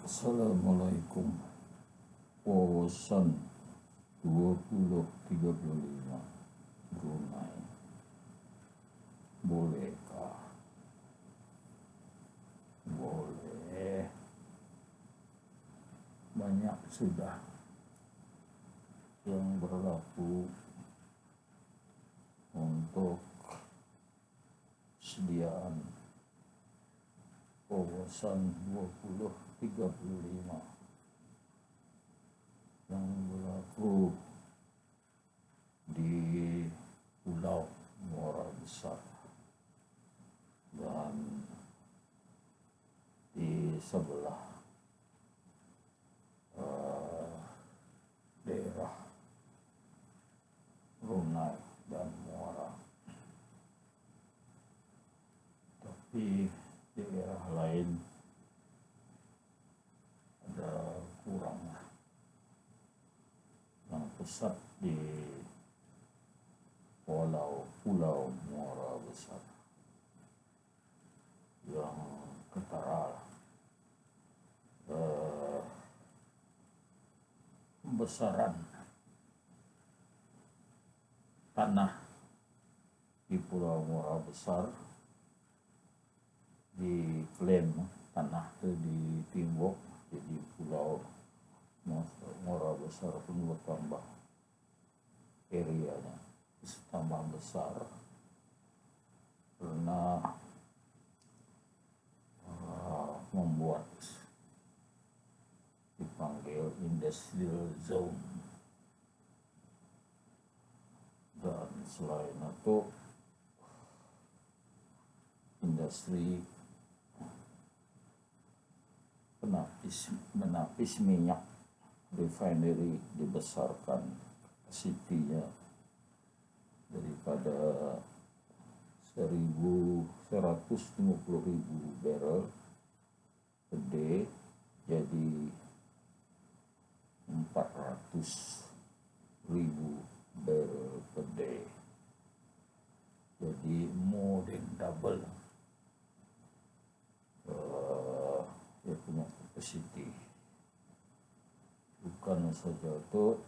Assalamualaikum. Wawasan 2035 Brunei. Bolehkah? Boleh. Banyak sudah yang berlaku untuk sediaan wawasan 2035 yang berlaku di Pulau Muara Besar dan di sebelah daerah Brunei dan Muara, tapi daerah lain ada kurang. Yang pusat di Pulau Muara Besar yang ketara pembesaran tanah di Pulau Muara Besar diklaim tanah itu ditimbuk jadi Pulau Muara Besar pun bertambah areanya tambah besar karena membuat dipanggil industrial zone. Dan selain itu industri menapis minyak refinery dibesarkan kapasitinya daripada 150.000 barrel per day jadi 400.000 barrel per day, jadi more than double dia punya capacity. Bukan saja itu,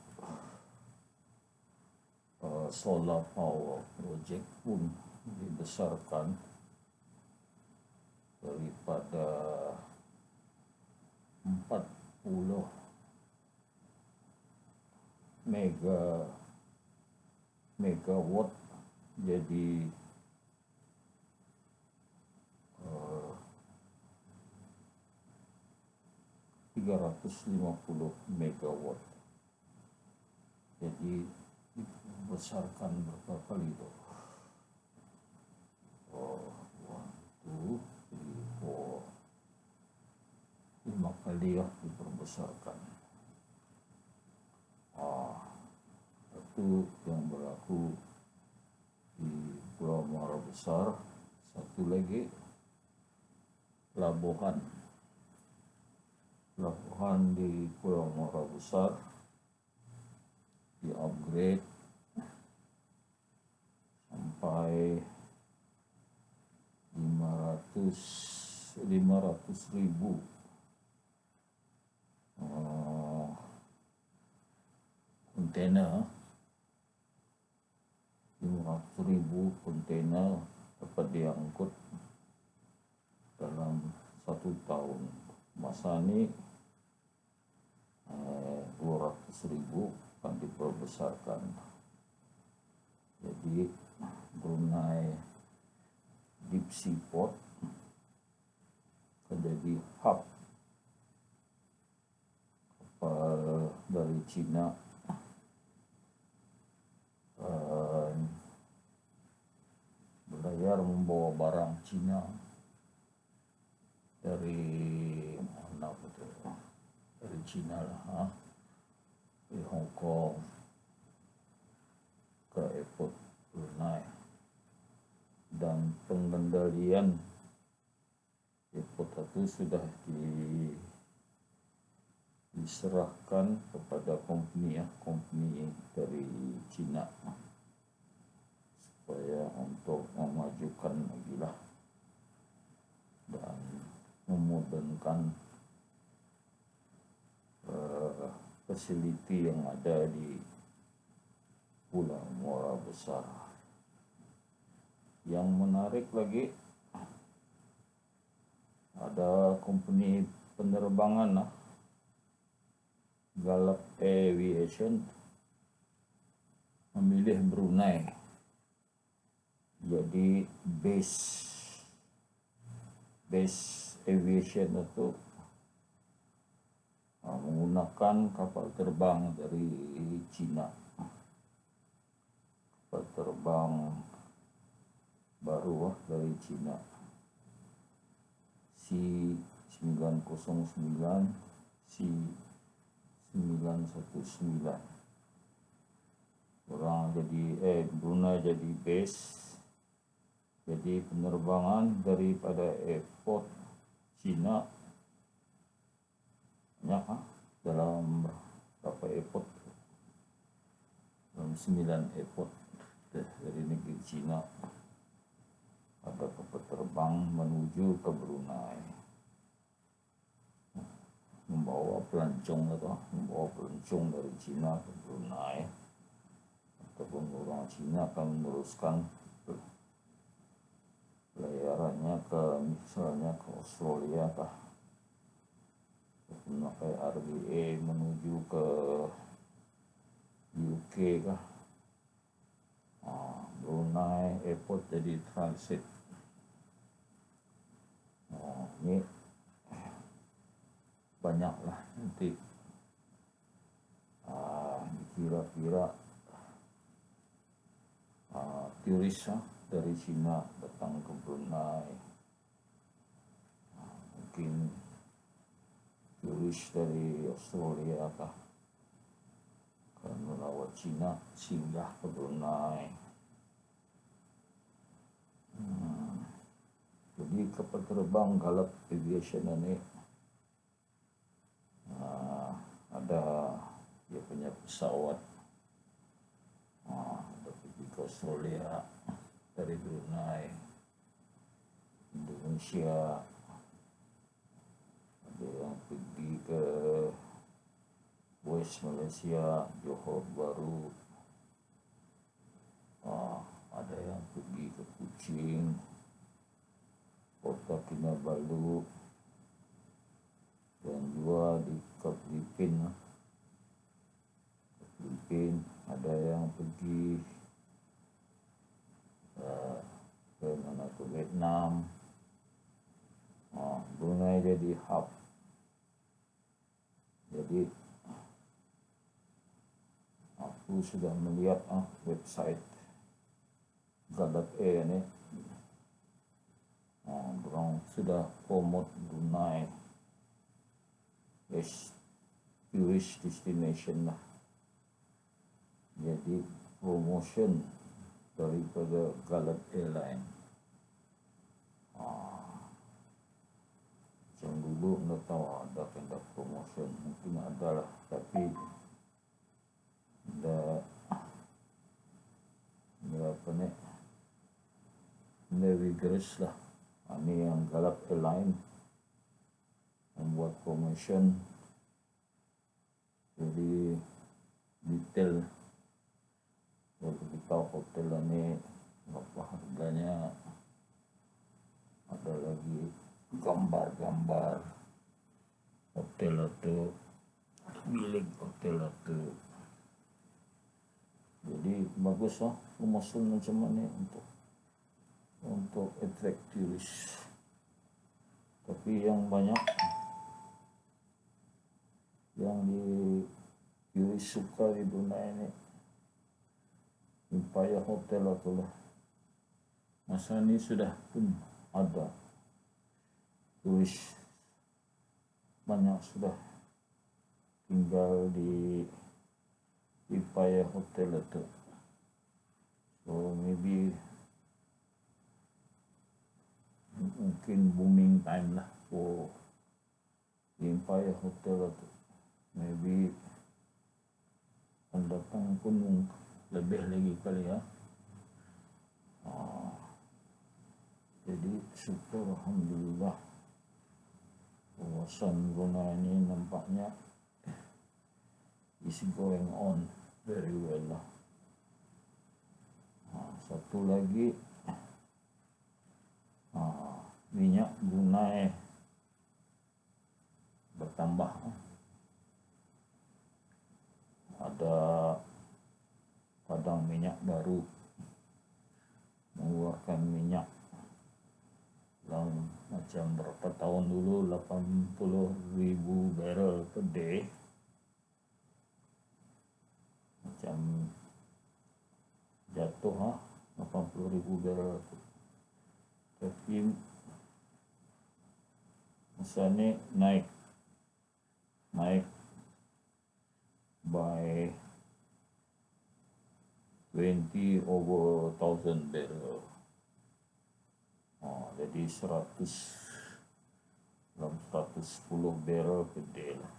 solar power project pun dibesarkan daripada 40 megawatt jadi 350 megawatt, jadi dibesarkan berapa kali itu? 5 kali ya diperbesarkan. Itu yang berlaku di Pulau Muara Besar. Satu lagi pelabuhan di Pulau Muara Besar di upgrade sampai 500.000 kontainer, 500.000 kontainer dapat diangkut dalam 1 tahun. Masa ini 200.000 akan diperbesarkan. Jadi Brunei Deep Sea Port akan jadi hub kapal dari Cina berlayar membawa barang Cina dari mana betul? Dari Cina lah, dari Hong Kong ke airport Brunei, dan pengendalian airport itu sudah diserahkan kepada company dari Cina supaya untuk memajukan lagi lah dan memudahkan fasiliti yang ada di Pulau Muara Besar. Yang menarik lagi, ada company penerbangan Gallop Aviation memilih Brunei jadi base aviation itu, menggunakan kapal terbang dari Cina, kapal terbang baru dari Cina, C909 C919. Orang Brunei jadi base, jadi penerbangan daripada airport Cina banyak dalam berapa airport, dalam 9 airport dari negeri Cina ada kapal terbang menuju ke Brunei, membawa pelancong dari Cina ke Brunei, ataupun orang Cina akan meneruskan pelayarannya ke misalnya ke Australia memakai RBA menuju ke UK Brunei airport jadi transit. Ini banyaklah nanti kira-kira turis dari Cina datang ke Brunei, mungkin turis dari Australia akan melawat Cina singgah ke Brunei. Jadi kapal terbang Gallop Aviation ini ada dia punya pesawat pergi ke Australia dari Brunei, Indonesia, ada yang pergi ke West Malaysia, Johor Bahru, ada yang pergi ke Kuching, Kota Kinabalu, dan juga di Filipina ada yang pergi ke mana, ke Vietnam. Brunei jadi hub. Jadi aku sudah melihat website Gallop Air ini, orang sudah promote Brunei as tourist destination lah. Jadi promotion daripada Gallop Airline. Yang dulu nggak tahu ada promotion, mungkin ada lah, tapi ada vigorous lah. Ini yang Gallop Airline membuat promotion, jadi detail. Kita hotel ini berapa harganya, ada lagi gambar-gambar hotel itu, bilik hotel itu. Jadi bagus promosi macam ini untuk attract turis. Tapi yang banyak yang turis suka di Brunei ini Empire Hotel itulah. Masa ini sudah pun ada turis banyak sudah tinggal di Empire Hotel itu. So maybe mungkin booming time lah for Empire Hotel itu. Maybe pendatang pun lebih lagi kali ya. Jadi syukur alhamdulillah, kawasan Brunei ini nampaknya is going on very well. Satu lagi, minyak Brunei bertambah. Ada padang minyak baru mengeluarkan minyak dalam macam berapa tahun dulu 80.000 barrel per day, macam jatuh 80.000 barrel, tapi masa ni naik by 20 over 1,000 barrel. Jadi 110 barrel per day lah,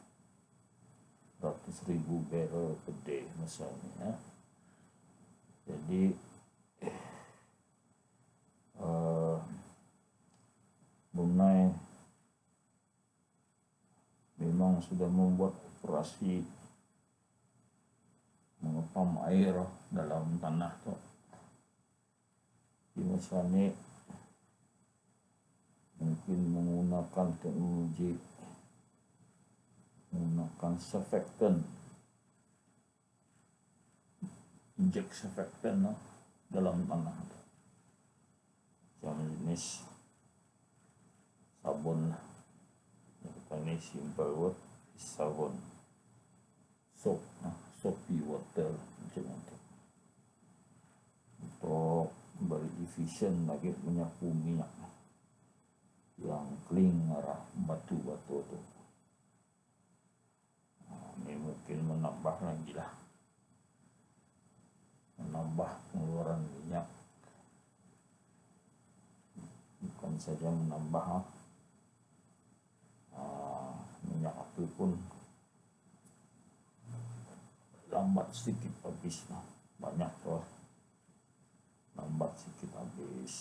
100,000 barrel per day masa ni Jadi Brunei memang sudah membuat operasi mengepam air dalam tanah tu. Di masa ni mungkin menggunakan teknologi, menggunakan surfactant, injek surfactant dalam tanah tu. Macam jenis sabun lah. Ini simple word, sabun, soapy water macam itu, untuk beri efisien lagi menyapu minyak yang clean arah batu-batu tu. Ini mungkin menambah lagi lah, menambah pengeluaran minyak, bukan saja menambah minyak api pun lambat sedikit habis lah. Banyak tuh lambat sedikit habis.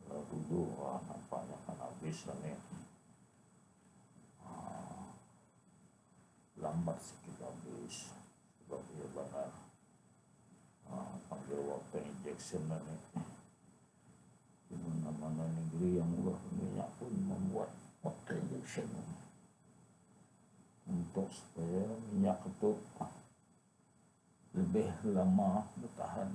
Dulu nampaknya kan habis lah nih, lambat sedikit habis sebab dia benar panggil water injection lah nih. Di mana-mana negeri yang murah minyak pun membuat water injection untuk supaya minyak itu lebih lama bertahan.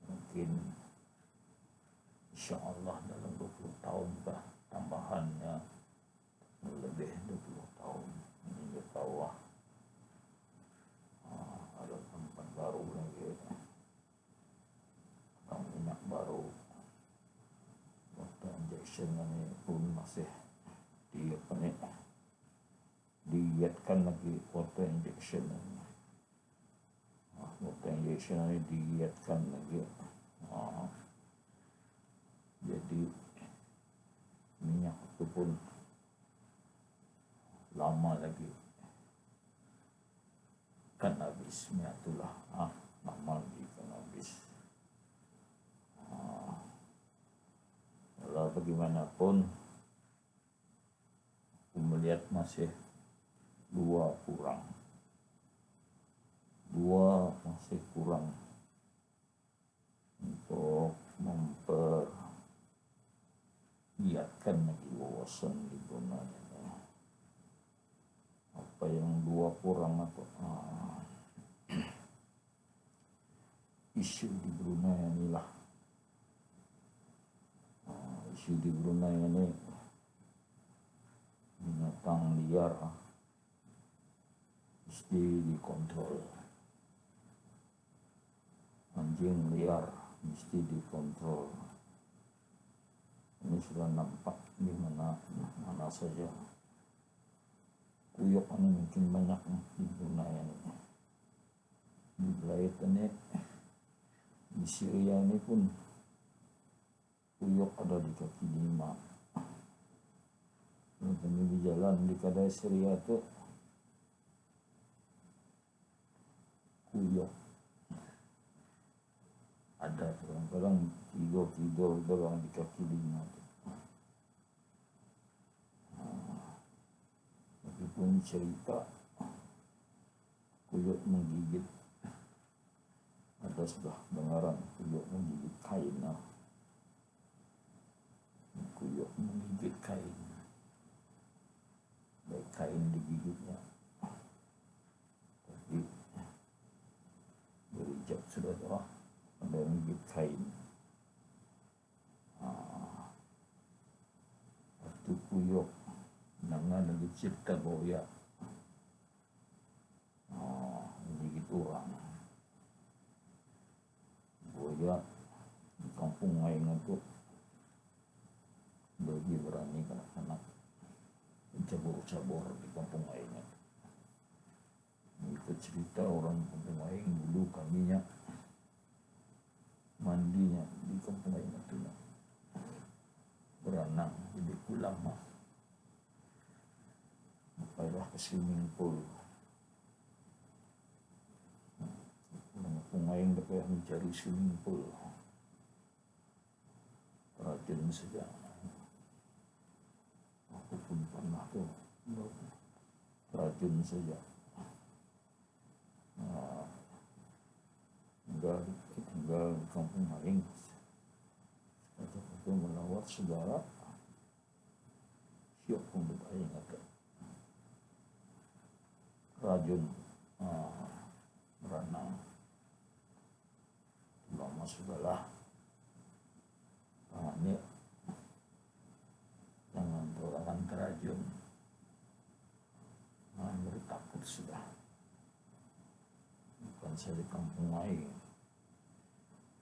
Mungkin insyaAllah dalam 20 tahun kah tambahannya, lebih 20 tahun ini dia tahu ada tempat baru lagi, minyak baru. Water injection ini pun masih dietkan lagi. Water injection ini dietkan lagi. Jadi minyak itu pun lama lagi kan habis minyak itulah, lama lagi kan habis. Walau bagaimanapun aku melihat masih dua masih kurang untuk memperlihatkan lagi wawasan di Brunei ini. Apa yang dua kurang atau isu di Brunei inilah. Isu di Brunei ini binatang liar mesti dikontrol, anjing liar mesti dikontrol. Ini sudah nampak di mana saja. Kuyok ini mungkin banyak di Brunei ini. Di Belaid ini, di Syria ini pun kuyok ada di kaki lima. Kami di jalan di kedai Syria itu kuyok ada, kadang-kadang tidur orang di kaki lima. pun cerita kuyuk menggigit. Ada sudah dengaran kuyuk menggigit kain. Kuyuk menggigit kain. Baik kain digigitnya, tapi berijab sudah tahu ada yang gigit kain. Waktu kuyuk dengan dicipta boya menggigit orang. Boya di kampung lain itu lebih berani anak-anak cabur-cabur di kampung lain. Itu cerita orang kampung lain dulu kaminya mandinya di kampung lain itu berenang jadi pulang makanya ke swimming pool. Kampung lain dapat mencari swimming pool. Rajin saja. Aku pun pernah tuh rajin saja. Tinggal di kampung lain. Itu melawat saudara. Siap pun berbayang ada. Rajin berenang. Lama sudahlah. Ini jangan orang terajun. Takut sudah. Bukan saya di kampung lain.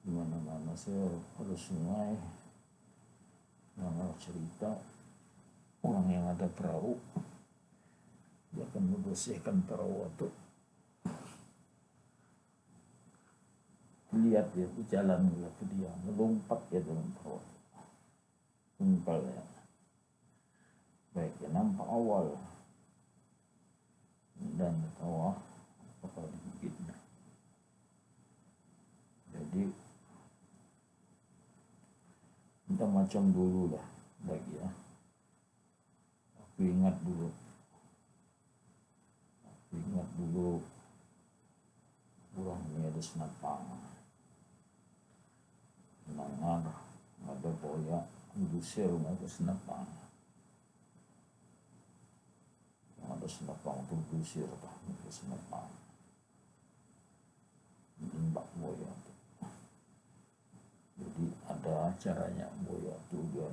Di mana-mana saya ada sungai. Mana cerita orang yang ada perahu. Dia akan membersihkan perahu itu. Lihat dia di jalan ke dia melompat ya dalam perahu. Tumpal ya. Baik ya nampak awal dan tahu apa digigitnya. Jadi kita macam dulu lah lagi ya. Aku ingat dulu orang ini ada senapang. Nangar ada boya industri rumah itu senapang. Ada senapang untuk industri itu senapang. Limbak boya itu. Jadi ada caranya boya itu dia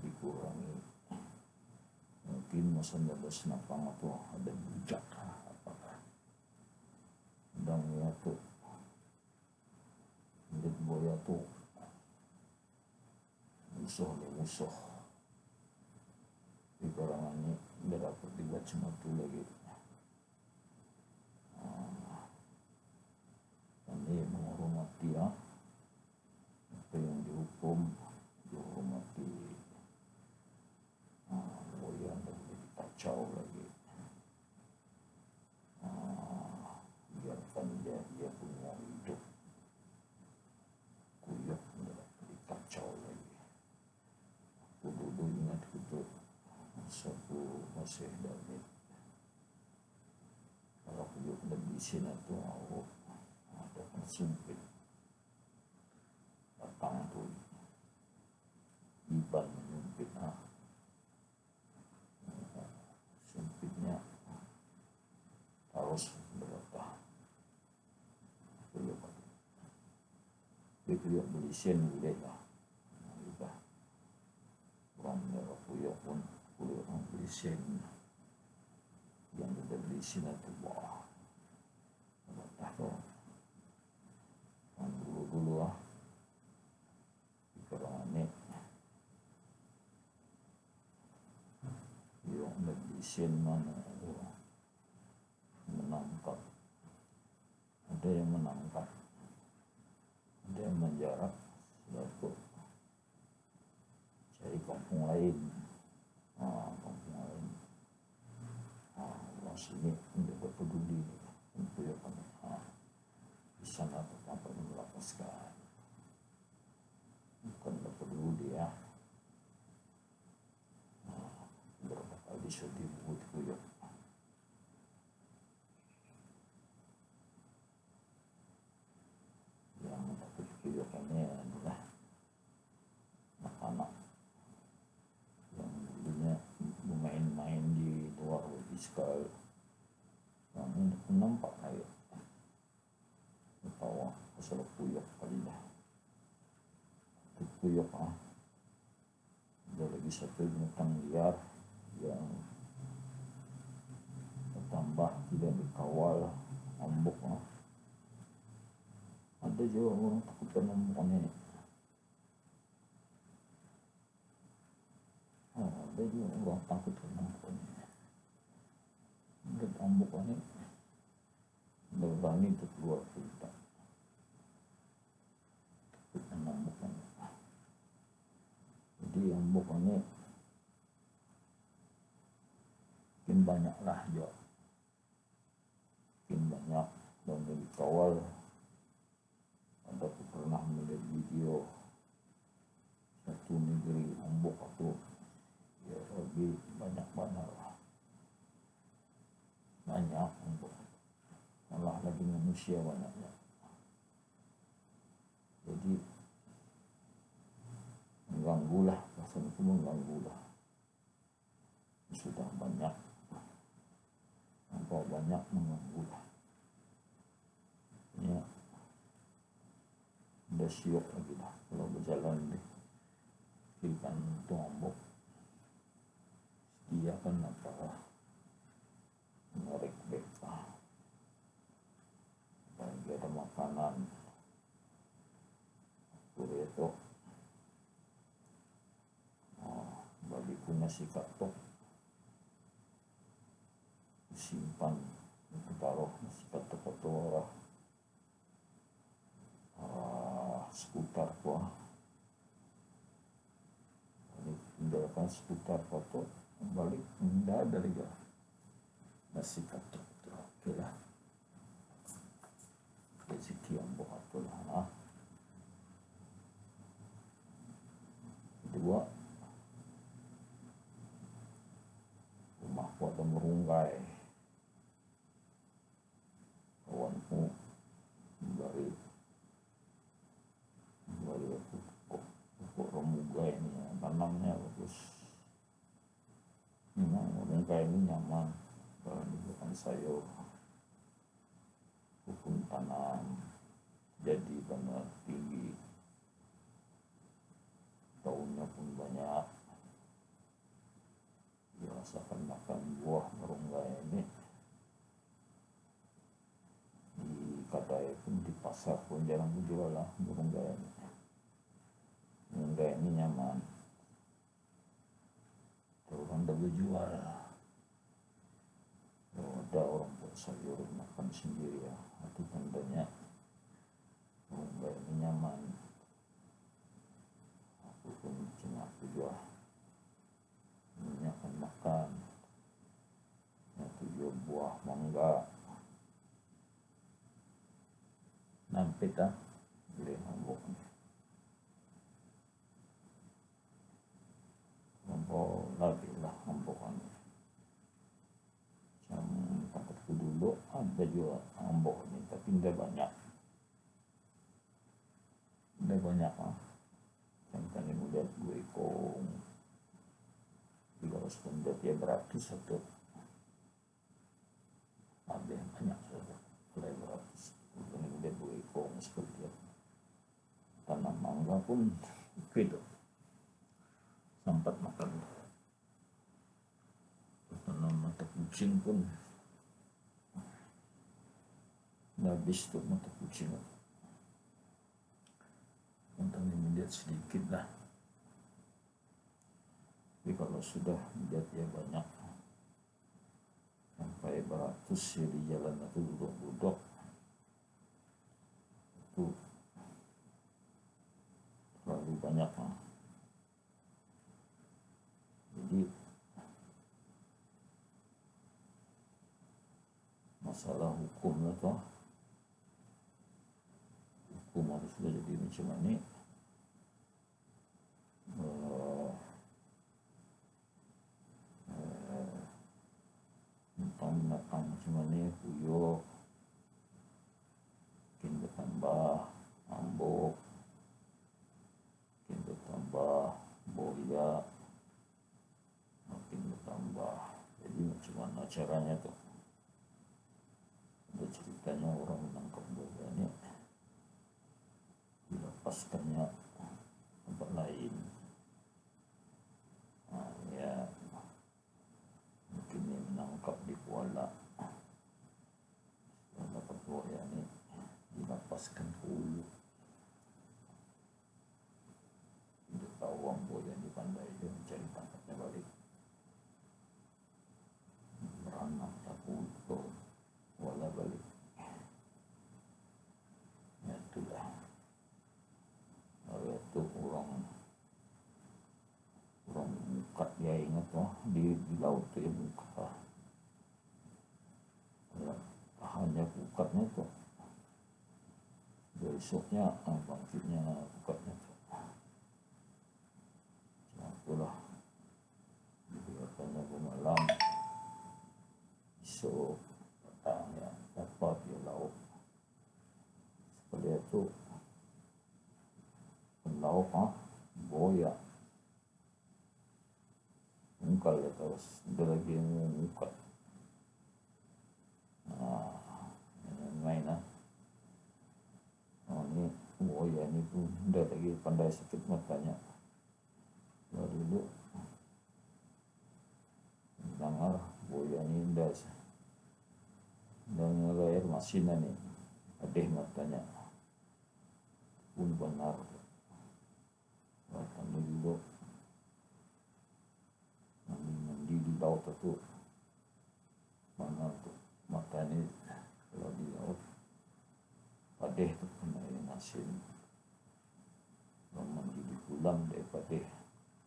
dikurangi. Mungkin maksudnya ada senapang atau ada bujak apakah. Dan ya tuh boya tuh musuh di karangannya dia dapat dibuat sematu lagi. Ini menghormati ya apa yang dihukum dihormati. Boya dan kacau lagi. Biarkan dia punya hidup. Kuyuk dikacau lagi. Aku dulu ingat itu satu masih David. Kalau kuyuk di sini tuh ada kan sempit. Datang tuh Iban menyempit sempitnya harus berapa kuyuk beli sen boleh lah. Orang merah kuyuk pun kuyuk beli sen yang sudah beli sen itu wah tak tahu kan dulu di karangan yang beli sen mana menangkap, ada yang menangkap, ada yang menjarak, lalu cari kampung lain, orang sini tidak peduli, untuk ya di sana tetap melapaskan, bukan peduli ya. Berapa kali masalah kuyok kali lah. Itu kuyok ada lagi satu binatang liar yang bertambah tidak dikawal, ombok ada juga orang takut ombok ini. Ada juga orang takut ombok ini. Lihat ombok ini berani untuk keluar kita. Takut ombok ini. Jadi ombok ini makin banyak lah juga. Makin banyak dan dikawal. Ada pernah melihat video satu negeri ombok itu ya lebih banyak lah. Banyak ombok, malah lagi manusia banyaknya. Jadi mengganggu lah, rasanya itu mengganggu lah. Sudah banyak, nampak banyak mengganggu lah. Ya, udah siok lagi lah kalau berjalan di ikan itu ombok. Dia kan apa menarik beta, bagi ada makanan burrito, bagi nasi katok simpan itu taruh nasi katok atau seputar tinggalkan seputar foto balik tidak ada lagi nasi katok itu oke lah rezeki ombok itu lah. Kedua, rumahku ada merunggai, kawanku kembali pokok remunggai ini tanamnya bagus. Memang merunggai ini nyaman kalau dibuat sayur, hukum tanam jadi benar tinggi, daunnya pun banyak. Dirasakan makan buah merunggai ini di kedai pun di pasar pun jarang dijual lah merunggai ini. Merunggai ini nyaman, terus anda berjual. Kalau ada orang buat sayur makan sendiri ya, itu tandanya merunggai ini nyaman. Aku pun cuma juga akan makan. Itu juga buah mangga. Nampit beli ombok nih. Ombok lagi lah ombok ini. Yang tempatku dulu ada juga ombok ini, tapi tidak banyak. Tidak banyak Yang tadi mudah 2 ekor. 300 benda dia beratus satu. Ada yang banyak saja. Mulai beratus. Ini mudah 2 ekor seperti itu. Tanam mangga pun itu. Sempat makan. Tanam mata kucing pun habis tuh mata kucing. Untuk melihat sedikit lah. Tapi kalau sudah melihat ya banyak sampai beratus ya di jalan itu duduk-duduk itu terlalu banyak Jadi masalah hukum itu hukum harus sudah jadi macam ini. Binatang macam ni puyuh mungkin bertambah, ambok mungkin bertambah, boya mungkin bertambah. Jadi macam mana caranya tu? Ada ceritanya orang menangkap boya ni melepaskannya tempat lain. Ya mungkin ini menangkap di kuala, dapat buaya ini dilepaskan ke hulu. Dia tahu orang buaya ini pandai, dia mencari tangkapnya balik, beranak takut kuala balik. Ya itulah, itu orang mukat, dia ingat di laut tuh ya mukat, hanya mukatnya tuh, besoknya bangkitnya mukatnya tuh. Itulah dibiarkannya malam, besok petang ya dapat dia laut. Seperti itu laut buaya mungkal ya, terus ada lagi yang mukat. Main ini buaya ini pun udah lagi pandai sakit matanya. Dulu dengar buaya ini dan air masin nih adeh matanya pun benar. Tanda dulu mandi di laut itu mana tuh mata ini, kalau di laut padeh tuh kena air masin. Kalau mandi di kolam deh padeh,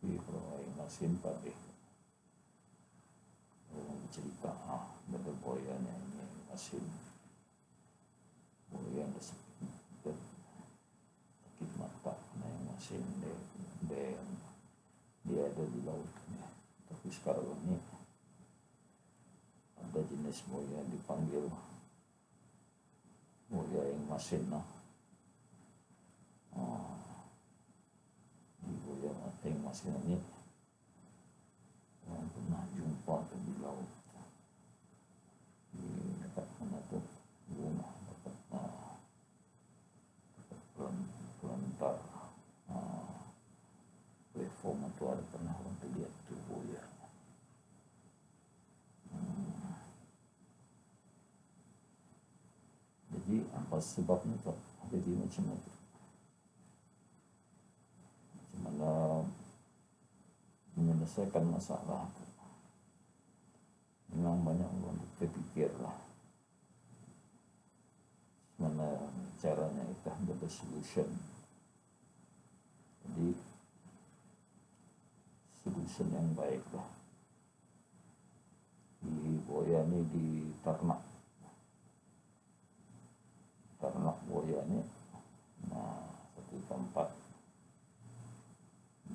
tapi kalau air masin padeh. Orang cerita ada buayanya ini air masin, buaya yang sakit mata kena air masin dia ada di laut. Tapi sekarang ini ada jenis buaya dipanggil buaya yang masin. Di buaya yang masin ini yang pernah jumpa di laut di dekat mana tuh rumah dekat pelantar platform itu ada pernah orang lihat tuh buaya. Jadi apa sebabnya tuh jadi macam itu? Gimana menyelesaikan masalah itu? Memang banyak orang berpikir lah mana caranya kita ada solution. Jadi solution yang baik lah. Di buaya ini diternak buaya ini, satu tempat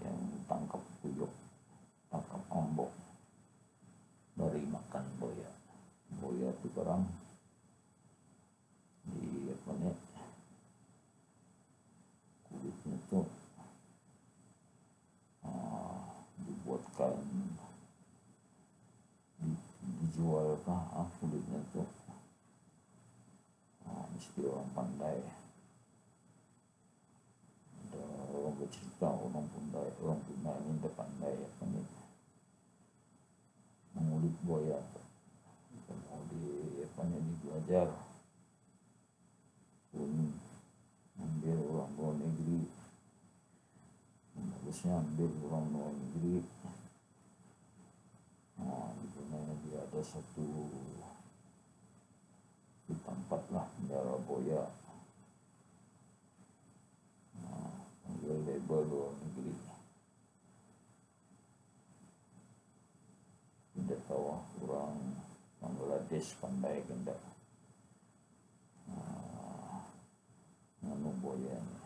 yang tangkap kuyuk, tangkap ombok dari makan buaya itu barang di kulitnya tuh dibuatkan dijual kulitnya tuh. Mesti orang pandai, ada orang bercerita orang Punda ini udah pandai mengulit buaya. Mau di belajar pun ambil orang luar negeri, bagusnya ambil orang luar negeri. Di mana dia ada satu di tempat lah darah buaya, ambil label luar negeri. Tidak tahu orang Bangladesh pandai gendak nganu buaya ini.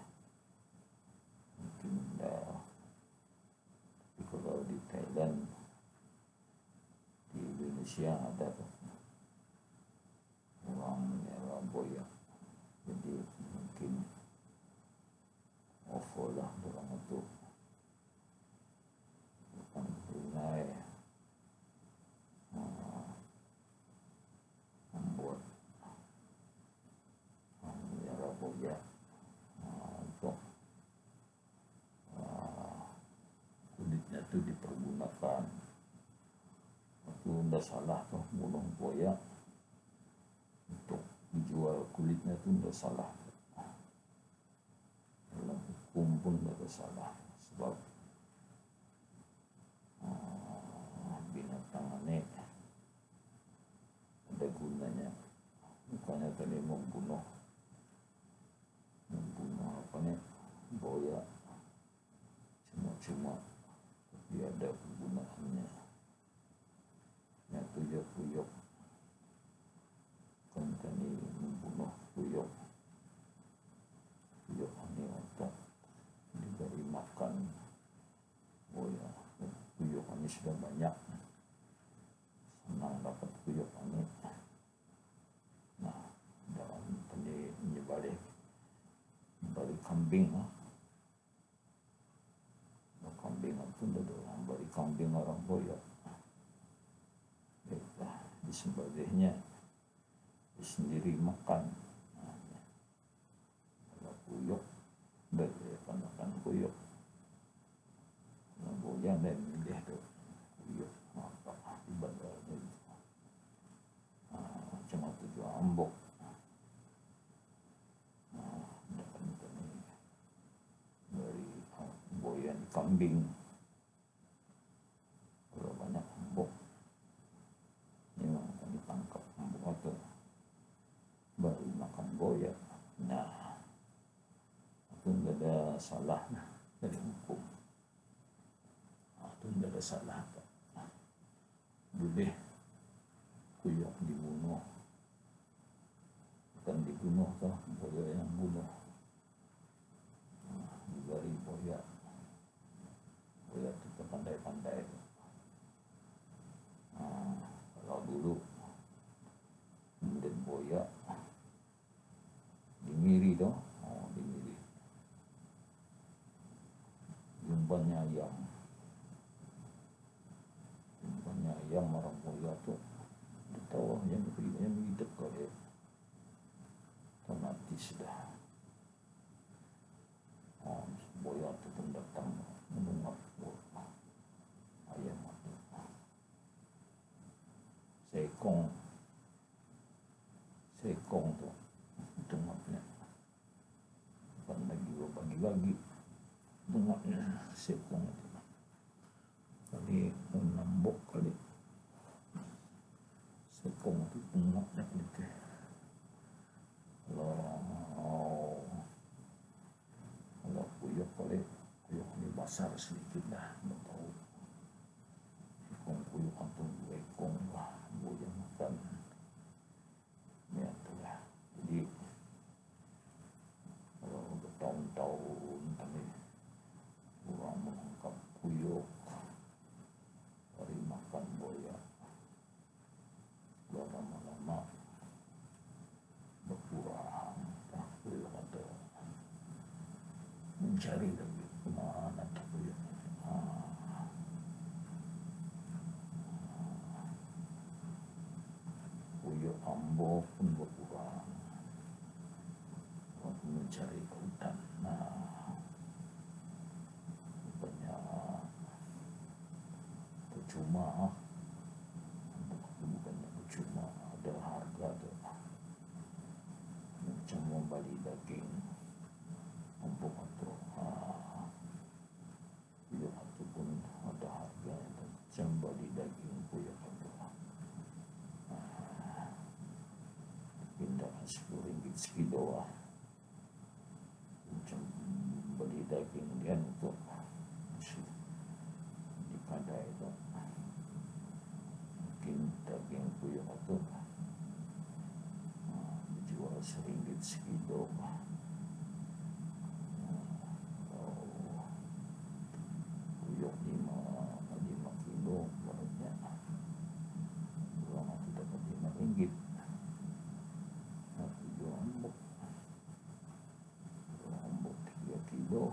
Mungkin tapi kalau di Thailand, di Indonesia ada tuh orang merah buaya, jadi mungkin OVO lah orang itu bukan Brunei membuat merah buaya itu itu dipergunakan. Itu udah salah tuh, bunuh buaya untuk dijual kulitnya itu udah salah. Dalam hukum pun udah salah, sebab binatang aneh ada gunanya, bukannya tadi membunuh apa nih, buaya cuma tapi ada kegunaannya. Ya kuyok kan tadi membunuh kuyok ini untuk diberi makan buaya. Kuyok ini sudah banyak, senang dapat kuyok ini. Nah, dalam tadi menyembelih kambing, kambing itu udah bari kambing orang buaya, disembelihnya sendiri makan. Kalau kuyok dari makan kuyok, buaya dan milih tuh kuyok apa di bandar itu. Cuma 7 ambok. Dari buaya kambing, kalau banyak ambok memang akan ditangkap ambok atau baru makan buaya. Nah, itu nggak ada salah dari hukum. Itu nggak ada salah, boleh kuyok dibunuh, bukan dibunuh tuh buaya yang bunuh. Diberi buaya itu pandai-pandai. Kalau dulu kemudian buaya dimiri dong, dimiri jumbannya ayam orang buaya tuh tahu yang begitu kali itu nanti sudah buaya itu pun datang mendengar ayam itu sekong tuh dengarnya, bukan lagi bagi-bagi dengarnya sekong itu kali menambok kali sekong itu dengarnya gitu. Kalau kuyok kali ini besar sedikit dah, nggak tahu ekong kuyok atau 2 ekong lah buaya makan ya itulah. Jadi kalau bertahun-tahun tadi orang menangkap kuyok dari makan buaya, lama-lama berkurang. Kuyok ada mencari lagi kemana tuh kuyok. Kuyok ambok pun berkurang waktu mencari ke hutan. Banyak percuma, bukannya percuma, ada harga tuh, macam membeli daging ambok atau kuyok itu pun ada harga, macam beli daging kuyok itu pindah 10 ringgit sekilo macam beli daging dia untuk di kedai itu. Mungkin daging kuyok itu dijual 1 ringgit sekilo. Kuyok 5 kilo barunya orang itu dapat 5 ringgit. Ambok 3 kilo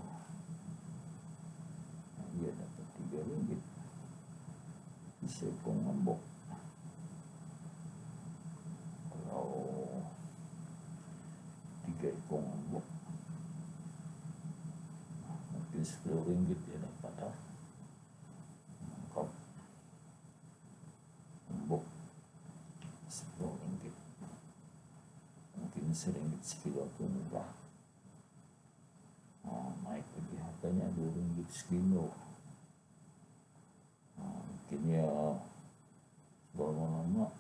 dia dapat 3 ringgit. Sekong ambok kalau 3 ekong ambok mungkin 10 ringgit dia dapat. ringgit sekilo tuh murah. Naik lagi harganya 2 ringgit sekilo. Mungkin ya lama-lama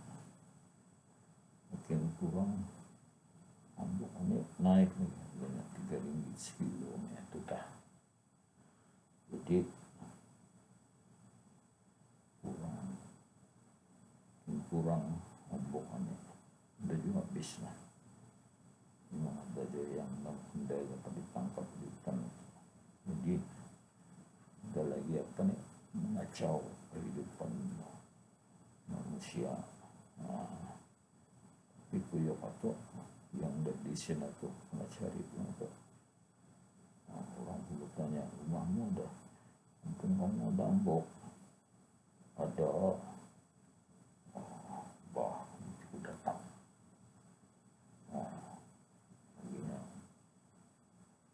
makin kurang, ambukannya naik nih harganya 3 ringgit sekilo itu dah. Jadi kurang ambukannya udah juga habis lah. Memang ada aja yang hendak dapat ditangkap di hutan, jadi udah lagi apa nih, mengacau kehidupan manusia. Tapi kuyok atau yang dari sana tuh nggak cari pun orang dulu tanya, rumahmu udah, mungkin kamu udah ambok, ada bah itu datang begini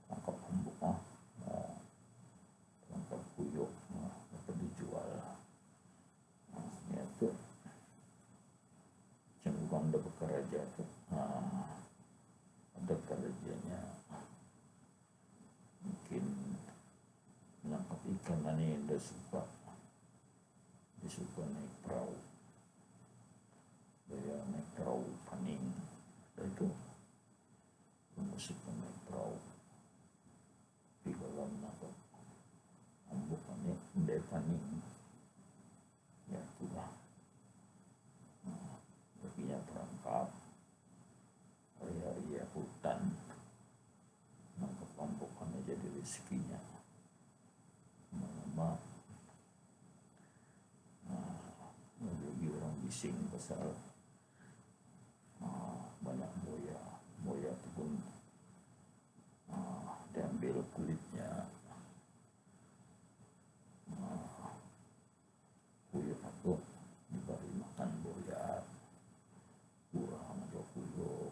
tangkap ambok tangkap kuyok dapat dijual. Itu cenderung ada bekerja tuh, ada kerjanya mungkin menangkap ikan. Ini udah suka naik perahu, dia naik perahu paning, dan itu suka naik perahu. Tapi kalau menangkap ambukannya udah paning, ya itulah. Baginya perangkap hari-hari ya hutan, nangkap ambukannya jadi rezekinya. Lama-lama lagi orang bising pasal banyak buaya itu pun diambil kulitnya, kuyuk itu diberi makan buaya, kurang aja kuyuk.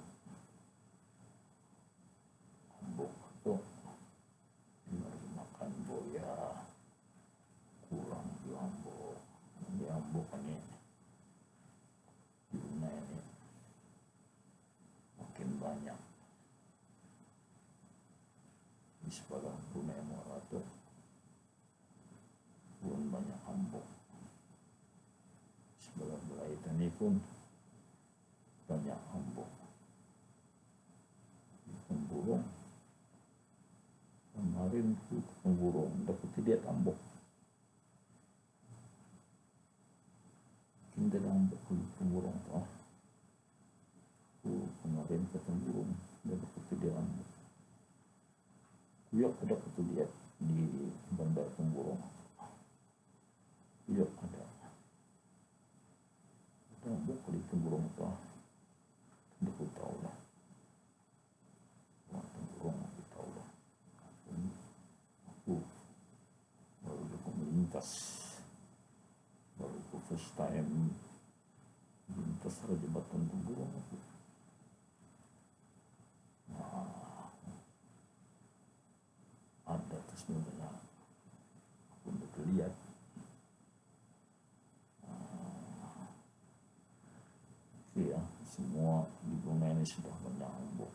Ambok itu diberi makan buaya, kurang di ambok ini dunia ini makin banyak di sebelah Brunei Muara tuh pun banyak ambok. Sebelah ini pun banyak ambok. Ikan burung kemarin tuh, ikan burung dapat dia ambok. Kita ambok ikan burung tuh. Kemarin ikan burung dapat dia ambok. Kuyok ada lihat di bandar Temburong. Kuyok ada ambok di Temburong tuh. Aku tahu lah. Temburong aku tahu lah. Aku baru melintas, baru first time melintas jembatan Temburong aku. Ada terus sebenarnya aku udah lihat. Ya, semua di Brunei ini sudah banyak ambok.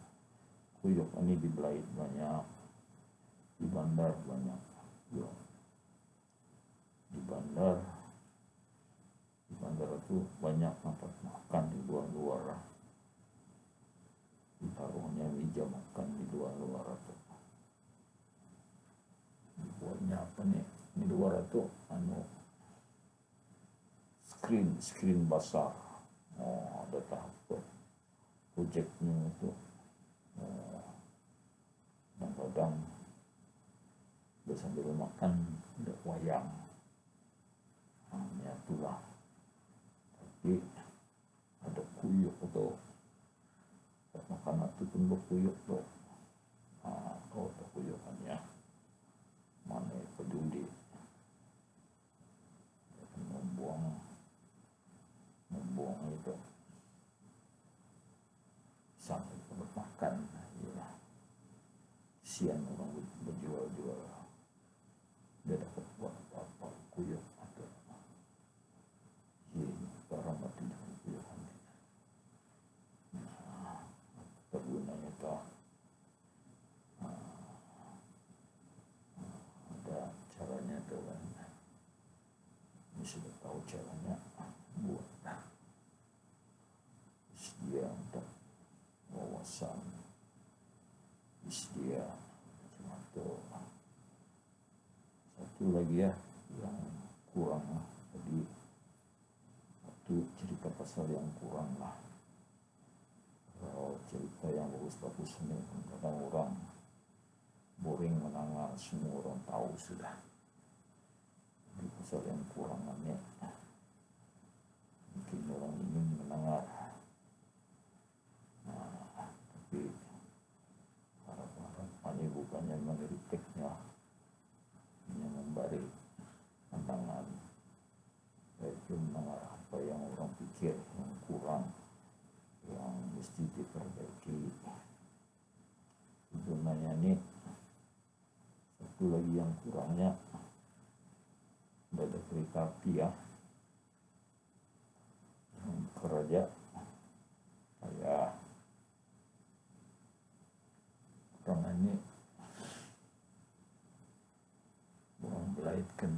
Kuyok ini di Belaid banyak, di bandar banyak, ya. Di bandar itu banyak tempat makan di luar-luar. Ditaruhnya meja makan di luar-luar itu. Dibuatnya apa nih? Di luar itu screen besar. Ada tahap proyeknya itu. Kadang-kadang sambil makan ada wayang. Itulah. Tapi ada kuyuk atau makanan itu pun berkuyuk tuh. Kalau ada kuyukannya mana peduli membuang itu sampai perut makan, ya. Sian orang berjual-jual, dia dapat buat apa kuyuk atau barang mati dengan kuyukan. Kegunanya caranya buat dia untuk wawasan dia cuma tuh satu lagi ya yang kurang tadi itu cerita pasal yang kurang lah. Kalau cerita yang bagus-bagus ini kadang orang boring mendengar, semua orang tahu sudah. Di pasal yang kurangannya mungkin orang ingin mendengar, tapi harapannya bukannya mengkritiknya, hanya memberi pandangan, yaitu mendengar apa yang orang pikir yang kurang, yang mesti diperbaiki. Sebenarnya nih satu lagi yang kurangnya ada kereta api ya, kerja kayak orang ini orang belaitkan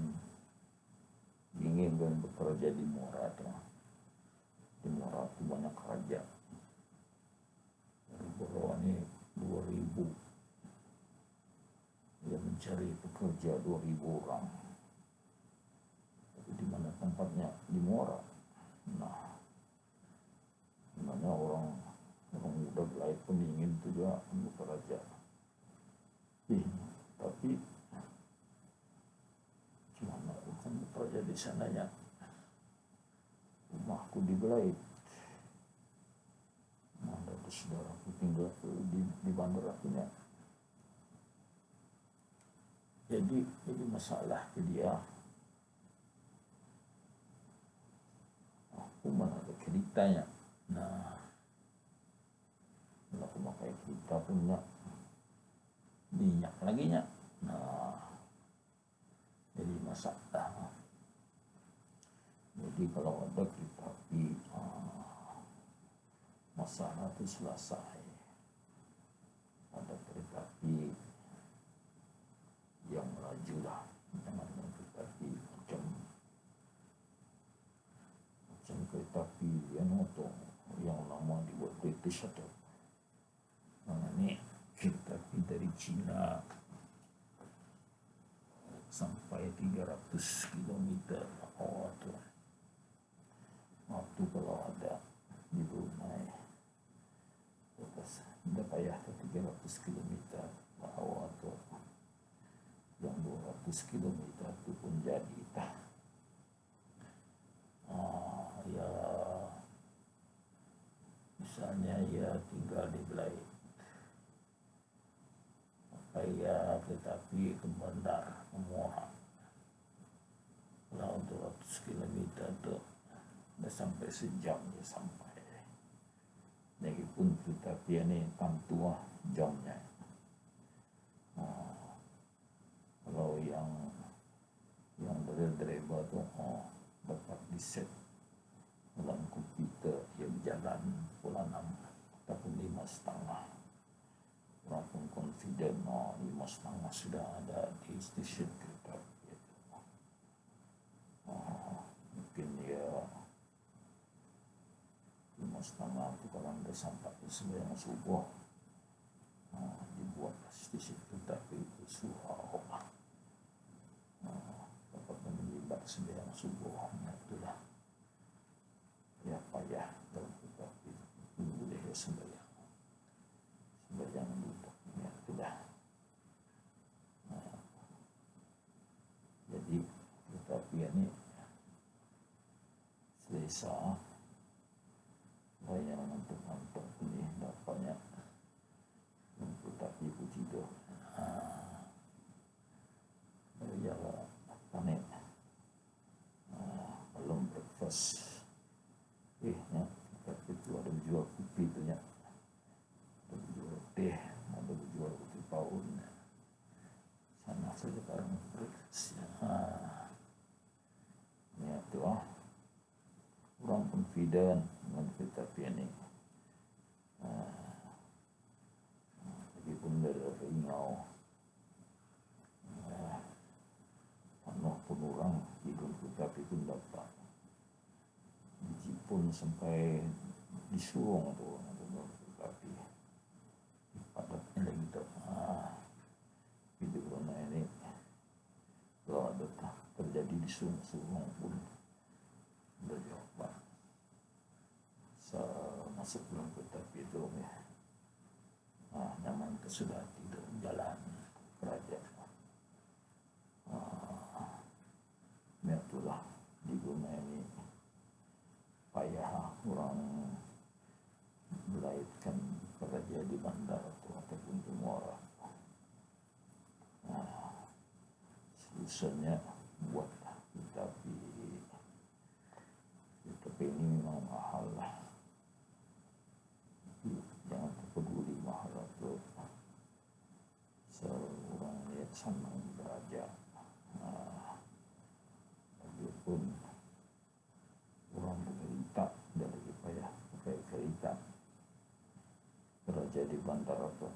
ingin dan bekerja di Muara tuh. Di Muara itu banyak kerja. Dari Borowan ini 2000 dia mencari pekerja 2000 orang. Tapi di mana tempatnya? Di Muara. Nah, sebenarnya orang muda belait pun ingin itu juga bekerja. Tapi gimana bukan bekerja di sananya? Rumahku di Belait. Ada saudaraku tinggal di bandara punya. Jadi masalah ke dia. Aku mana ada ceritanya. Nah, aku pakai cerita punya minyak lagi nya. Nah, jadi masalah. Jadi kalau ada kereta api, masalah itu selesai. Ada kereta api yang melaju lah, jangan kereta api macam kereta api yang lama dibuat British atau mana nih kereta api dari Cina sampai 300 km. Waktu kalau ada di Brunei terus udah payah ke 300 km atau yang 200 km itu pun jadi ya misalnya ya tinggal di Belait ya kereta api ke bandar Muara kalau 200 km itu udah sampai sejam ya sampai. Jadi pun kereta api ini tentu jamnya. Kalau yang dari driver tuh dapat di set dalam komputer yang jalan pukul 6 ataupun 5:30. Orang pun confident 5:30 sudah ada di stasiun kereta api itu. Mungkin ya 5:30 itu kalau anda sampai sembahyang subuh dibuat stasiun kereta api itu surau dapat menjibat sembahyang subuh. Itulah ya payah dalam kereta api boleh sembahyang duduk ya itulah. Jadi kereta api ini selesa yang ngantuk ini dapatnya kereta api puji itu ya apa nih belum breakfast ya kereta itu ada jual kopi itu ya, ada jual teh, ada jual kopi paun ya. Sana saja barang breakfast ya itu orang confident dengan kereta api ini. Lagipun dari Ringau penuh pun orang tidur kereta api pun dapat sampai disurung tuh tapi padatnya lagi tuh. Di Brunei ini kalau ada terjadi disurung pun udah jauh banget. Masuk belum ke tapi itu ya. Nyaman itu sudah tidak jalan kerajaan. Ya itulah di Brunei ini payah orang melaitkan kerja di bandar ataupun di muara. Susahnya buat tapi ini memang mahal lah. Jangan terpeduli mahal itu seorang lihat sama beraja. Walaupun orang bercerita dari payah pakai kereta kerja di bandar atau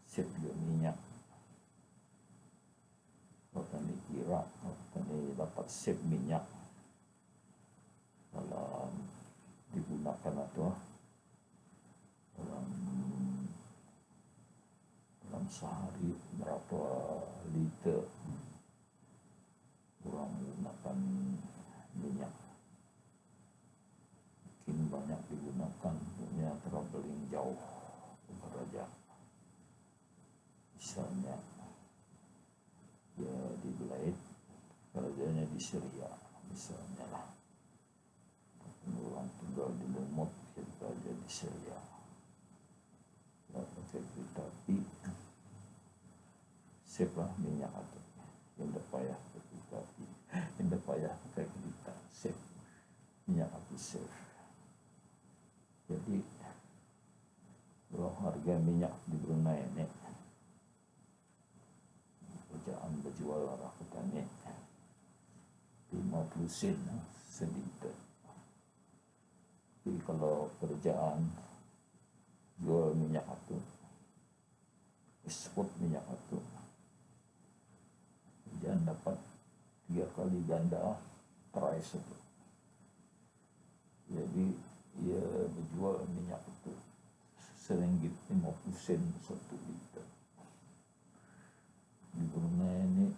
sip minyak. Kalau tadi kira tadi dapat sip minyak dalam digunakan atau dalam sehari berapa liter orang menggunakan minyak. Mungkin banyak digunakan punya traveling jauh ke kerajaan. Misalnya ya di Belaid kerajaannya di Syria misalnya lah. Orang tinggal di Lumut kita aja di Syria. Ya pakai kereta api siapa minyak atau yang dah payah pakai kereta api, yang dah payah pakai kereta sip minyak api sip. Jadi kalau harga minyak di Brunei ini kerajaan berjual arah petani 50 sen seliter. Jadi kalau kerajaan jual minyak itu, ekspor minyak itu, kerajaan dapat 3 kali ganda price itu. Jadi ia berjual minyak itu RM1.50 1 liter. Di Brunei ini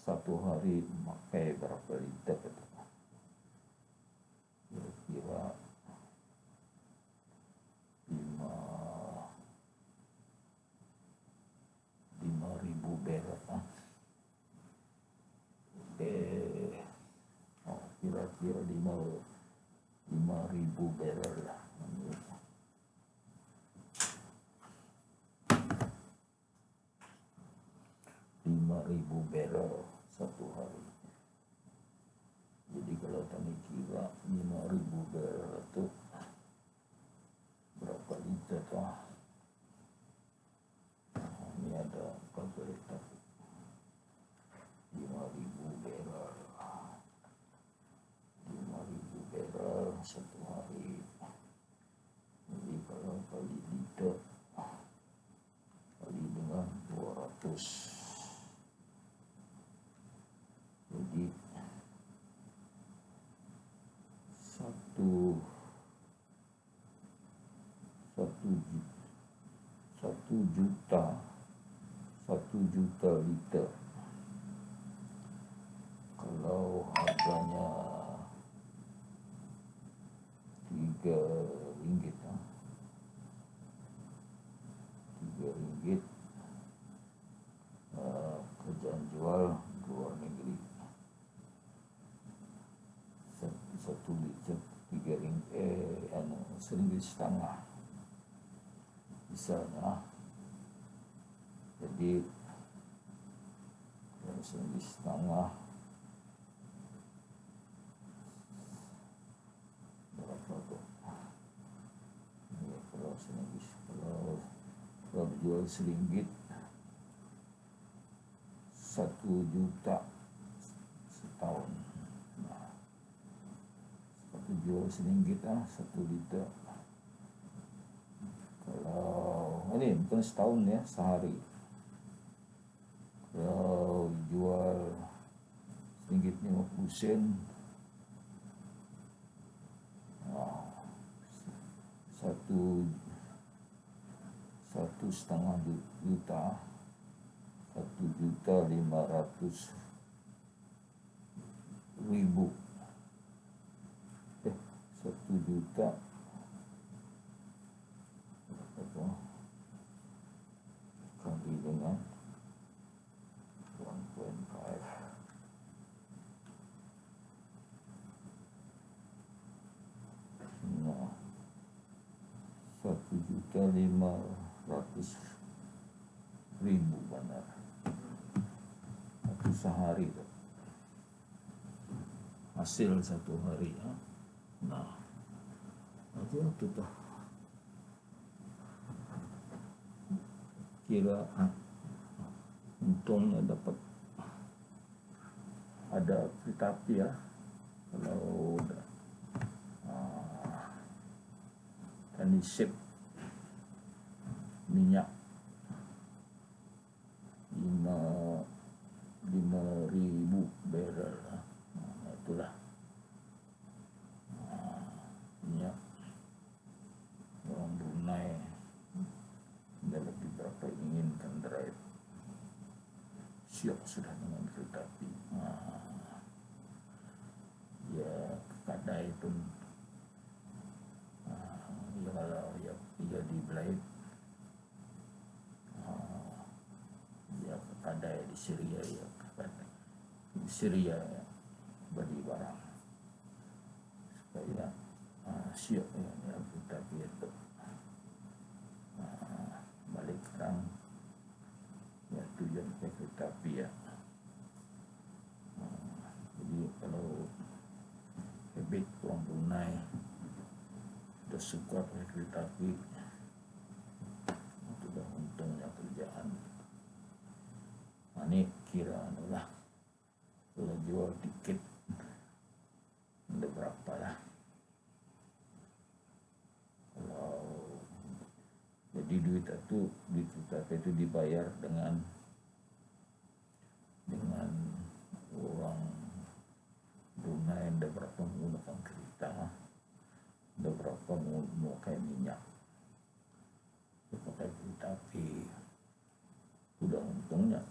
satu hari pakai berapa liter itu? Kira-kira 5.000 barrel kira-kira 5.000 barrel lah. 5.000 barrel satu hari. Jadi kalau tadi kira 5.000 barrel itu berapa liter tuh? Ini ada kalkulator. 5.000 barrel. 5.000 barrel satu hari. Jadi kalau kali liter kali dengan 200. Jadi 1 juta liter. Kalau harganya RM3, RM3 kerjaan jual luar negeri 1 liter RM1.50 misalnya. Jadi RM1.50 berapa tuh? Ya, kalau jual RM1 1 juta setahun. Nah, satu jual RM1 1 liter. Kalau ini bukan setahun ya, sehari. Kalau jual Rp50. Satu setengah juta, 1.500.000. 1 juta kali dengan 1.5. Nah, 1.500.000 benar. Itu sehari tuh. Hasil satu hari ya. Nah, aja itu tuh. Kira untungnya dapat ada kereta api ya. Kalau udah kan sip minyak 5.000 barrel. Nah, itulah minyak orang Brunei. Ada lebih berapa inginkan drive, siap sudah dengan kereta api. Ya kadai pun ya kalau ya di Blade, ya kadai di Syria, ya di Syria ya, beli barang supaya siap ya kereta api itu. Balik sekarang ya tujuan kereta api ya. Jadi kalau habit orang Brunei sudah suka pakai kereta api, itu dah untungnya kerjaan. Ini kira lah kalau jual tiket ada berapa lah. Kalau jadi duit kereta api itu dibayar dengan orang Brunei ada berapa menggunakan kereta, ada berapa mau kayak minyak, dia pakai kereta api, udah untungnya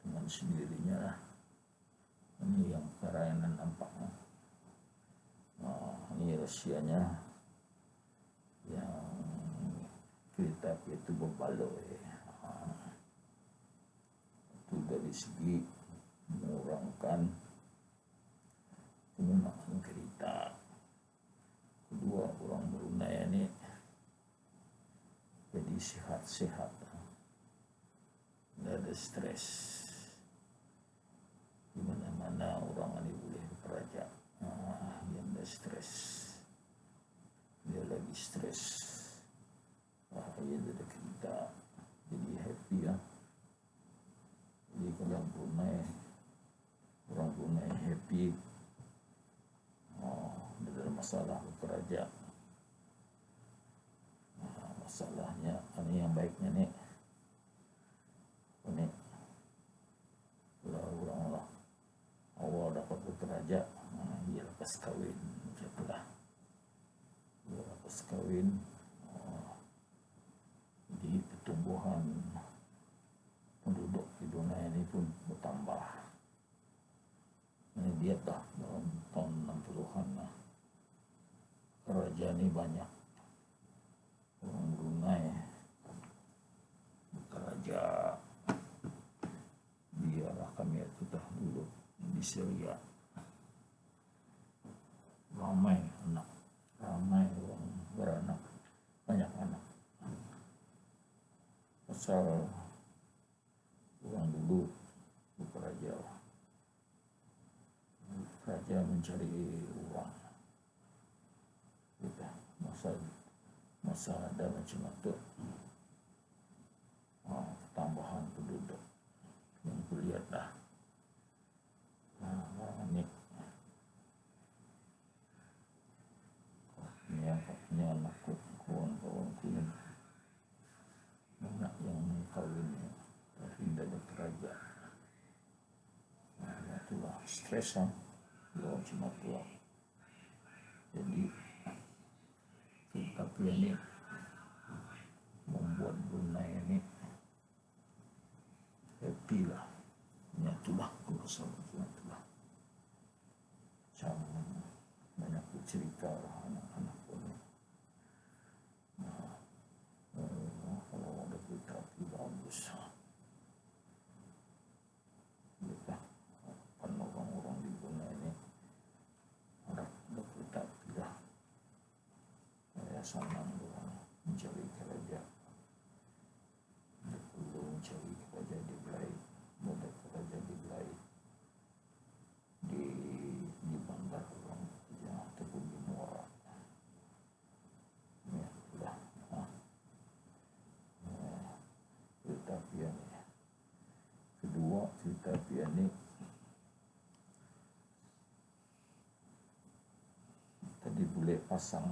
dengan sendirinya lah. Ini yang kerayanan nampak. Ini rahasianya yang kereta api itu berbaloi. Itu dari segi mengurangkan penggunaan kereta. Kedua, orang Brunei ini jadi sehat-sehat, tidak ada stres. Di mana-mana orang ini boleh bekerja. Yang ada stres, dia lagi stres. Dia ada kereta, jadi happy ya. Jadi kalau orang Brunei happy, tidak ada masalah bekerja. Masalahnya ini yang baiknya nih, ini kalau orang lah awal dapat bekerja, dia lepas kawin, itulah dia lepas kawin. Jadi pertumbuhan penduduk di dunia ini pun bertambah. Ini dia dah dalam tahun 60-an lah, kerajaan ini banyak orang Brunei bekerja. Biarlah kami itu dah dulu di Syria, ramai orang beranak, banyak anak. Asal orang dulu bekerja mencari uang, gitu. Masa ada macam itu, tambahan penduduk yang kulihat dah. Ini anakku, kawan-kawanku ini banyak yang kawin tapi tidak bekerja. stres belum cuma tua. Jadi tapi ini membuat Brunei ini happy lah, nyatulah bersama nyatulah. Macam banyak cerita anak-anak pun. Kalau ada kereta api bagus, kita kan orang-orang di Brunei ini ada kereta api lah. Saya senang orang mencari kerja, perlu mencari kerja di Belai, mudah kerja di Belai, di bandar orang kerja ataupun di Muara. Ya, sudah. Kereta api ini. Kedua, kereta api ini tadi boleh pasang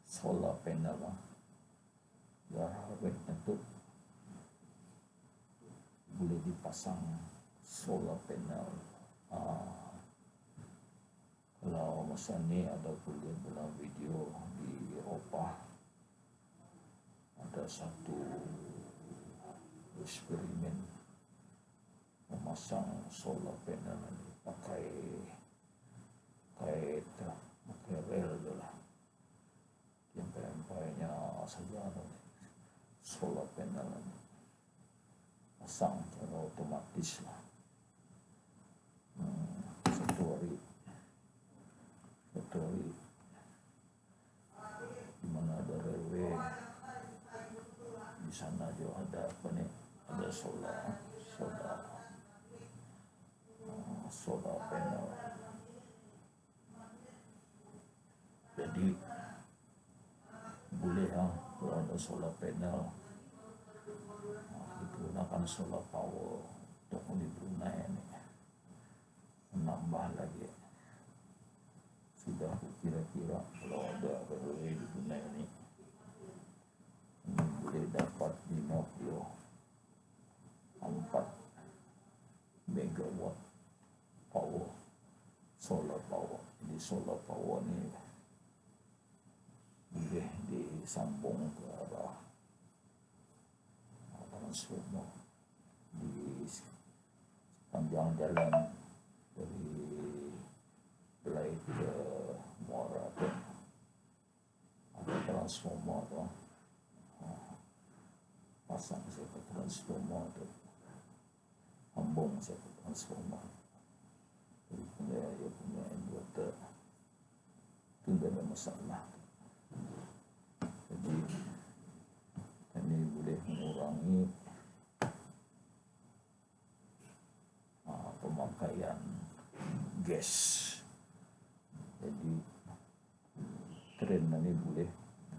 solar panel lah. Harganya tu boleh dipasang solar panel. Kalau masa ni ada kuliah dalam video di Eropah, ada satu eksperimen memasang solar panel ini pakai rel lah. Sampai-sampainya saja solar panel ini pasang secara otomatis lah. Satu hari di mana ada railway, di sana juga ada ada solar panel. Jadi boleh kalau ada solar panel digunakan solar power untuk di Brunei ini, menambah lagi. Sudah kira-kira kalau ada railway di Brunei ini boleh dapat 54 megawatt power, solar power. Jadi solar power ini boleh disambung ke arah transformer di sepanjang jalan dari Belai ke Muara tu ada transformer tu, pasang saya ke transformer tu, sambung saya ke transformer. Jadi punya inverter tu tidak ada masalah. Jadi ini boleh mengurangi pemakaian gas. Jadi tren ini boleh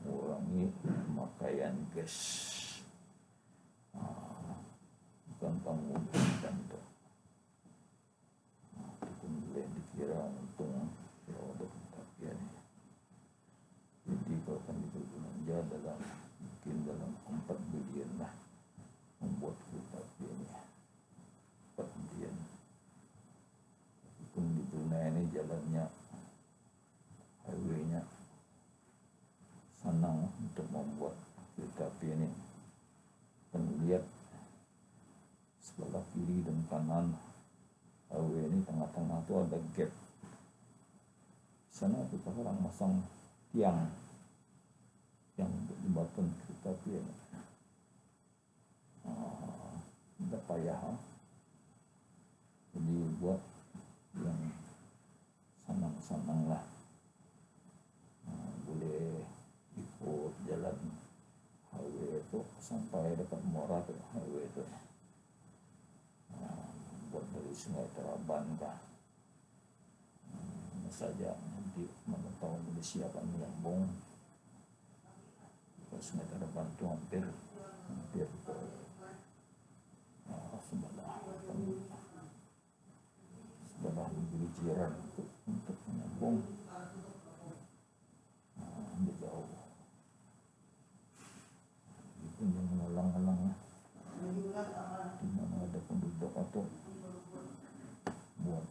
mengurangi pemakaian gas. Bukan penggunaan itu pun boleh dikira untung kalau ada kereta api ini. Jadi kalau akan dibelanja mungkin dalam 4 bilion lah membuat kereta api ini, 4 bilion. Pun di Brunei ini jalannya, highway-nya senang untuk membuat kereta api ini. Lihat sebelah kiri dan kanan highway ini, tengah-tengah itu ada gap. Sana kita orang masang tiang yang untuk jembatan kereta api ini. Tidak payah. Jadi buat yang senang-senang lah, boleh ikut jalan highway itu sampai dekat Muara tu, highway itu. Buat dari Sungai Teraban kah saja, nanti mana tahu Malaysia akan menyambung ke Sungai Teraban itu hampir ke sebelah negeri jiran untuk menyambung. Jauh itu yang menghalang-halang di mana ada penduduk atau buat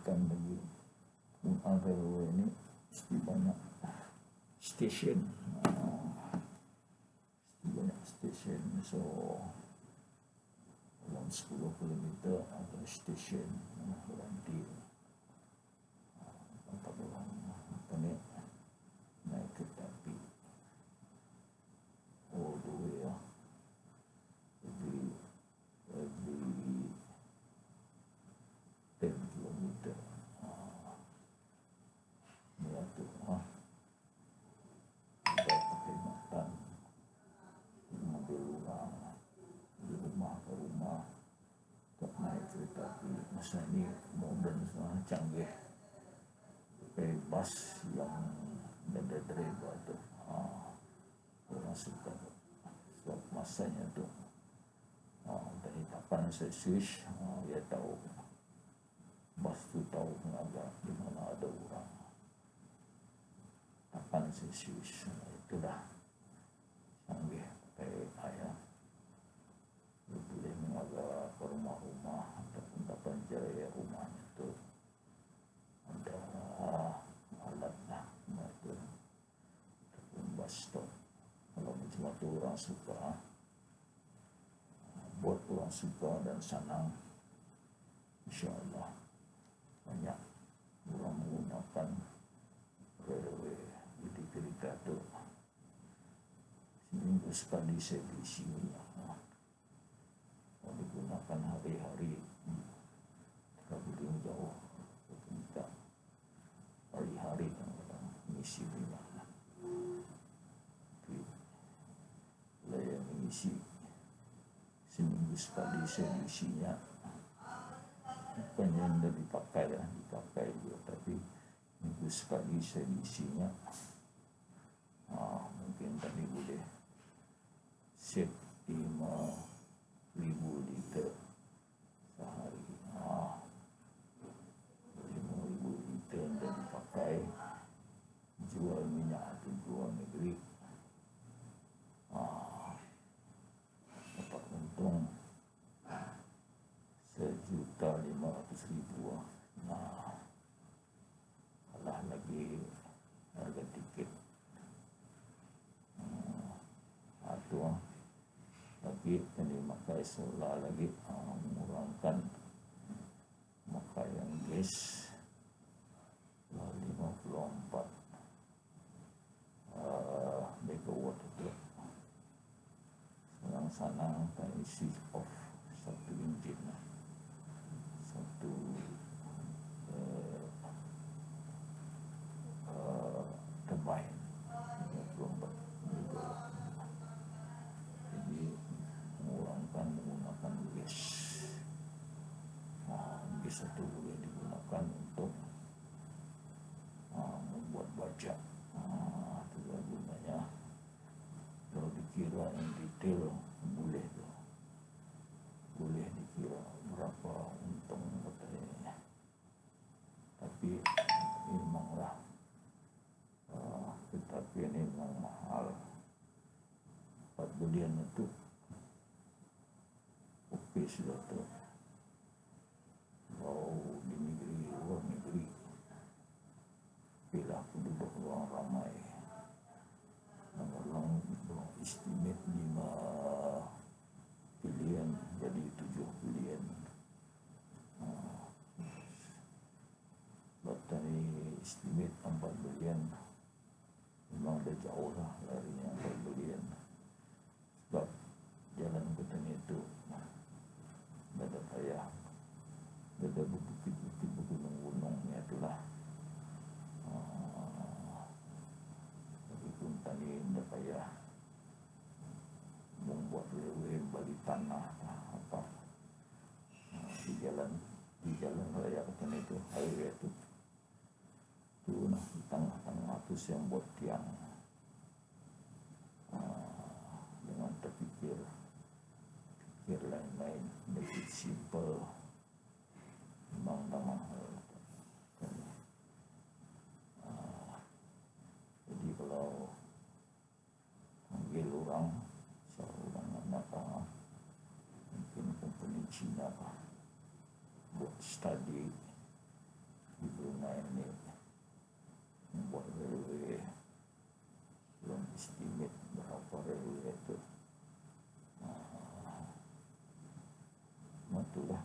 ditinggikan lagi. Railway ini mesti banyak stesen, so dalam 10 km ada stesen berhenti tempat orang naik kereta api all the way every 10 km. Ya tu kita pakai makan mobil orang di rumah ke rumah tak naik kereta api. Masa ni modern semua, canggih, pakai bus yang ada driver tu. Orang suka sebab masanya tu dari kapan saya switch, dia tahu bus tu tahu agak di mana ada orang, kapan saya switch. Itulah canggih pakai ayah. Dia boleh mengaga ke rumah-rumah ataupun dapat jaya rumahnya tu ada alat lah itu ataupun bus stop. Kalau macam tu orang suka, buat orang suka dan senang, insyaAllah banyak orang menggunakan railway. Jadi kereta tu seminggu sekali saya isi minyak. Kalau digunakan hari-hari traveling jauh, kita hari-hari kadang mengisi minyak. Tapi kalau yang mengisi seminggu sekali saya isinya, bukan yang dah dipakai juga, tapi minggu sekali saya isinya. Mungkin tadi boleh save 5,000 liter sehari. 5,000 liter dah dipakai, jual minyak itu luar negeri, dapat untung 1,500,000. Kalah lagi harga tiket. Lagi kena makai solar lagi, mengurangkan makaian gas 54 megawatt itu. Senang-senang kan isi off satu enjin, satu turbine 54 megawatt. Jadi menggunakan gas. Gas itu boleh digunakan untuk membuat baja. Itu gunanya. Kalau dikira yang detail boleh dikira berapa untung katanya. Tapi memanglah tetapi ini memang mahal. 4 bilion itu okey sudah tu. Kalau di negeri, luar negeri, bila penduduk orang ramai, orang estimate 5 bilion jadi 7 bilion. Tadi estimate 4 bilion, memang dah jauh lah larinya 4 bilion. Sebab jalan Petani itu ada payah, ada bukit-bukit, gunung-gunung, itulah. Tapi pun tadi ada payah membuat railway, balik tanah apa di jalan raya Petani itu, highway itu di tengah-tengah itu yang buat tiang. Dengan terpikir lain-lain, lebih simple, memang mahal. Jadi kalau panggil orang, seorang anak mungkin company Cina buat study di Brunei ini membuat railway, belum estimate berapa railway itu. Itulah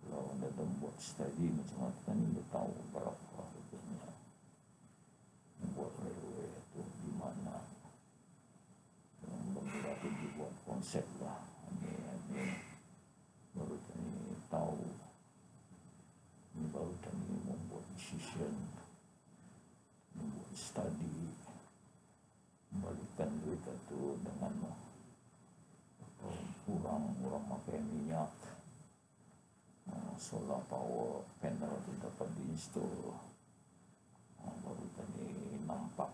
kalau anda buat studi macam apa kan anda tahu berapa harganya membuat railway itu di mana. Yang berarti dibuat konsep lah. Ini baru tadi tahu, ini baru tadi membuat decision, membuat studi, kembalikan duit itu dengan kurang pakai minyak, solar power panel itu dapat diinstal, baru tadi nampak,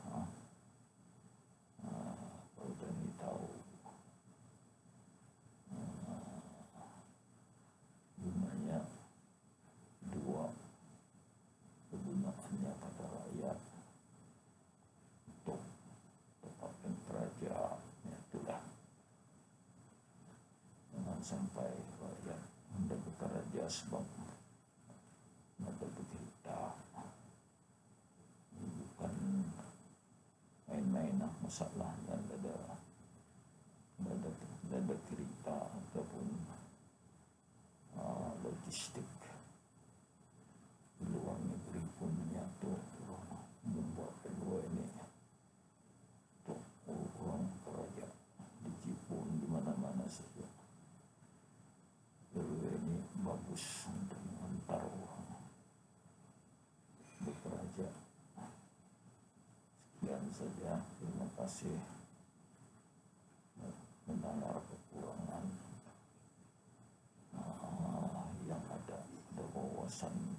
baru tadi tahu gunanya dua, kegunaannya pada rakyat untuk tepatkan peraja, itulah. Jangan sampai rakyat mendapat peraja sebab ada berita, bukan main-main masalah, dan ada cerita ataupun logistik di luar negeri pun menyatu membuat kedua ini untuk orang peraja di Jepun, di mana-mana saja. Kedua ini bagus untuk menghantar orang bekerja. Sekian saja, terima kasih. Mendengar kekurangan yang ada wawasan